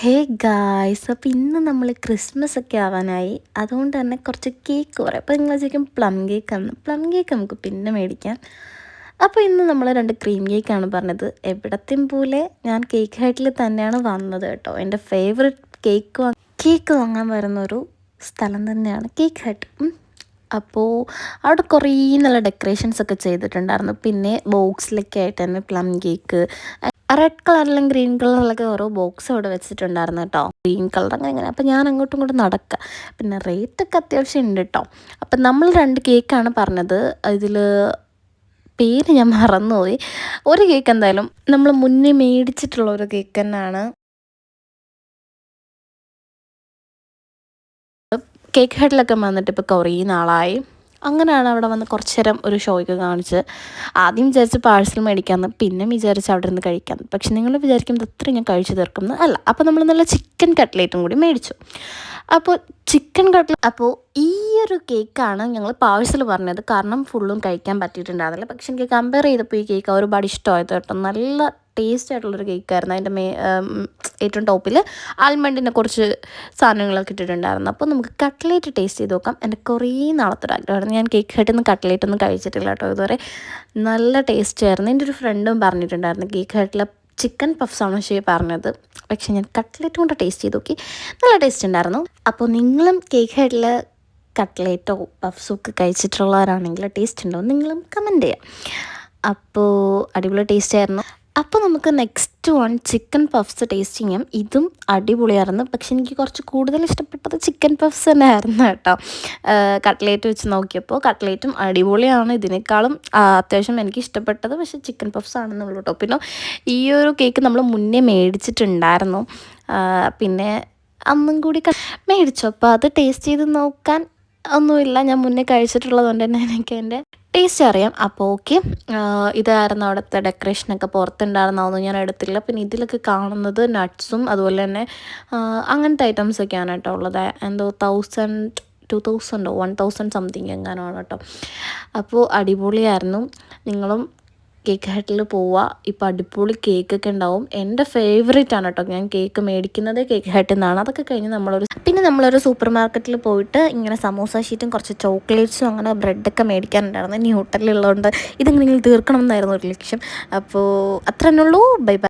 Hey guys, അപ്പോൾ ഇന്ന് നമ്മൾ ക്രിസ്മസ് ഒക്കെ ആവാനായി. അതുകൊണ്ട് തന്നെ കുറച്ച് കേക്ക് പറയാം. അപ്പോൾ നിങ്ങൾ ശരിക്കും പ്ലം കേക്ക് നമുക്ക് പിന്നെ മേടിക്കാം. അപ്പോൾ ഇന്ന് നമ്മൾ 2 ക്രീം കേക്കാണ് പറഞ്ഞത്. എവിടത്തെയും പോലെ ഞാൻ കേക്ക് ഹട്ടിൽ തന്നെയാണ് വന്നത് കേട്ടോ. എൻ്റെ ഫേവററ്റ് കേക്ക് വാങ്ങാൻ വരുന്നൊരു സ്ഥലം തന്നെയാണ് കേക്ക് ഹട്ട്. അപ്പോൾ അവിടെ കുറേ നല്ല ഡെക്കറേഷൻസ് ഒക്കെ ചെയ്തിട്ടുണ്ടായിരുന്നു. പിന്നെ ബോക്സിലൊക്കെ ആയിട്ട് തന്നെ പ്ലം കേക്ക് റെഡ് കളറിലും ഗ്രീൻ കളറിലൊക്കെ ഓരോ ബോക്സ് അവിടെ വെച്ചിട്ടുണ്ടായിരുന്നു കേട്ടോ. ഗ്രീൻ കളർ അങ്ങനെ അപ്പോൾ ഞാൻ അങ്ങോട്ടും ഇങ്ങോട്ടും നടക്കുക. പിന്നെ റേറ്റൊക്കെ അത്യാവശ്യം ഉണ്ട് കേട്ടോ. അപ്പം നമ്മൾ 2 കേക്കാണ് പറഞ്ഞത്. ഇതിൽ പേര് ഞാൻ മറന്നുപോയി. ഒരു കേക്ക് എന്തായാലും നമ്മൾ മുന്നേ മേടിച്ചിട്ടുള്ള ഒരു കേക്ക് തന്നെയാണ്. കേക്ക് ഹട്ടിലൊക്കെ വന്നിട്ട് ഇപ്പോൾ കുറേ നാളായി. അങ്ങനെയാണ് അവിടെ വന്ന് കുറച്ച് നേരം ഒരു ഷോയ്ക്ക് കാണിച്ച്. ആദ്യം വിചാരിച്ച് പാഴ്സൽ മേടിക്കാമെന്ന്, പിന്നെ വിചാരിച്ച് അവിടെ നിന്ന് കഴിക്കാമെന്ന്. പക്ഷെ നിങ്ങൾ വിചാരിക്കുന്നത് അത്രയും ഞാൻ കഴിച്ചു തീർക്കുന്നത് അല്ല. അപ്പോൾ നമ്മൾ നല്ല ചിക്കൻ കട്ട്ലേറ്റും കൂടി മേടിച്ചു. അപ്പോൾ അപ്പോൾ ഈ ഒരു കേക്കാണ് ഞങ്ങൾ പാഴ്സൽ പറഞ്ഞത്. കാരണം ഫുള്ളും കഴിക്കാൻ പറ്റിയിട്ടുണ്ടായിരുന്നില്ല. പക്ഷെ എനിക്ക് കമ്പയർ ചെയ്തപ്പോൾ ഈ കേക്ക് ഒരുപാട് ഇഷ്ടമായത് കേട്ടോ. നല്ല ടേസ്റ്റ് ആയിട്ടുള്ളൊരു കേക്കായിരുന്നു. അതിൻ്റെ ഏറ്റവും ടോപ്പിൽ ആൽമണ്ടിൻ്റെ കുറച്ച് സാധനങ്ങളൊക്കെ ഇട്ടിട്ടുണ്ടായിരുന്നു. അപ്പോൾ നമുക്ക് കട്ട്ലേറ്റ് ടേസ്റ്റ് ചെയ്ത് നോക്കാം. എൻ്റെ കുറേ നാളത്തെ ഒരു ആഗ്രഹമായിരുന്നു. ഞാൻ കേക്ക് ഹട്ടിൽ നിന്ന് കട്ട്ലേറ്റ് ഒന്നും കഴിച്ചിട്ടില്ല കേട്ടോ ഇതുവരെ. നല്ല ടേസ്റ്റ് ആയിരുന്നു. എൻ്റെ ഒരു ഫ്രണ്ടും പറഞ്ഞിട്ടുണ്ടായിരുന്നു കേക്ക് ഹട്ടിലെ ചിക്കൻ പഫ്സാണ് പറഞ്ഞത്. പക്ഷെ ഞാൻ കട്ട്ലേറ്റ് കൊണ്ട് ടേസ്റ്റ് ചെയ്ത് നോക്കി. നല്ല ടേസ്റ്റ് ഉണ്ടായിരുന്നു. അപ്പോൾ നിങ്ങളും കേക്ക് ഹട്ടിൽ കട്ട്ലേറ്റോ പഫ്സോ ഒക്കെ കഴിച്ചിട്ടുള്ളവരാണെങ്കിൽ ടേസ്റ്റ് ഉണ്ടോ നിങ്ങളും കമൻറ്റ് ചെയ്യാം. അപ്പോൾ അടിപൊളി ടേസ്റ്റ് ആയിരുന്നു. അപ്പോൾ നമുക്ക് നെക്സ്റ്റ് ചിക്കൻ പഫ്സ് ടേസ്റ്റ് ചെയ്യാം. ഇതും അടിപൊളിയായിരുന്നു. പക്ഷെ എനിക്ക് കുറച്ച് കൂടുതൽ ഇഷ്ടപ്പെട്ടത് ചിക്കൻ പഫ്സ് തന്നെ ആയിരുന്നു കേട്ടോ. കട്ട്ലേറ്റ് വെച്ച് നോക്കിയപ്പോൾ കട്ട്ലേറ്റും അടിപൊളിയാണ്. ഇതിനേക്കാളും അത്യാവശ്യം എനിക്ക് ഇഷ്ടപ്പെട്ടത് പക്ഷേ ചിക്കൻ പഫ്സ് ആണെന്നുള്ളൂ കേട്ടോ. പിന്നെ ഈ ഒരു കേക്ക് നമ്മൾ മുന്നേ മേടിച്ചിട്ടുണ്ടായിരുന്നു. പിന്നെ അന്നും കൂടി മേടിച്ചു. അപ്പോൾ അത് ടേസ്റ്റ് ചെയ്ത് നോക്കാൻ ഒന്നുമില്ല. ഞാൻ മുന്നേ കഴിച്ചിട്ടുള്ളത് കൊണ്ട് തന്നെ എനിക്ക് എൻ്റെ ടേസ്റ്റ് അറിയാം. അപ്പോൾ ഓക്കെ, ഇതായിരുന്നു അവിടുത്തെ ഡെക്കറേഷനൊക്കെ. പുറത്തുണ്ടായിരുന്നതൊന്നും ഞാൻ എടുത്തില്ല. പിന്നെ ഇതിലൊക്കെ കാണുന്നത് നട്ട്സും അതുപോലെ തന്നെ അങ്ങനത്തെ ഐറ്റംസൊക്കെയാണ് കേട്ടോ ഉള്ളത്. എന്തോ 2000 1000 സംതിങ് എങ്ങാനാണ് കേട്ടോ. അപ്പോൾ അടിപൊളിയായിരുന്നു. നിങ്ങളും കേക്ക് ഹട്ടിൽ പോവുക. ഇപ്പോൾ അടിപൊളി കേക്കൊക്കെ ഉണ്ടാവും. എൻ്റെ ഫേവറേറ്റ് ആണ് കേട്ടോ. ഞാൻ കേക്ക് മേടിക്കുന്നത് കേക്ക് ഹട്ടിൽ നിന്നാണ്. അതൊക്കെ കഴിഞ്ഞ് നമ്മളൊരു സൂപ്പർ മാർക്കറ്റിൽ പോയിട്ട് ഇങ്ങനെ സമോസ ഷീറ്റും കുറച്ച് ചോക്ലേറ്റ്സും അങ്ങനെ ബ്രെഡൊക്കെ മേടിക്കാനുണ്ടായിരുന്നു. ന്യൂട്ടലുള്ളതുകൊണ്ട് ഇതെങ്ങനെയെങ്കിലും തീർക്കണം എന്നായിരുന്നു ഒരു ലക്ഷ്യം. അപ്പോൾ അത്ര തന്നെ ഉള്ളൂ. Bye bye.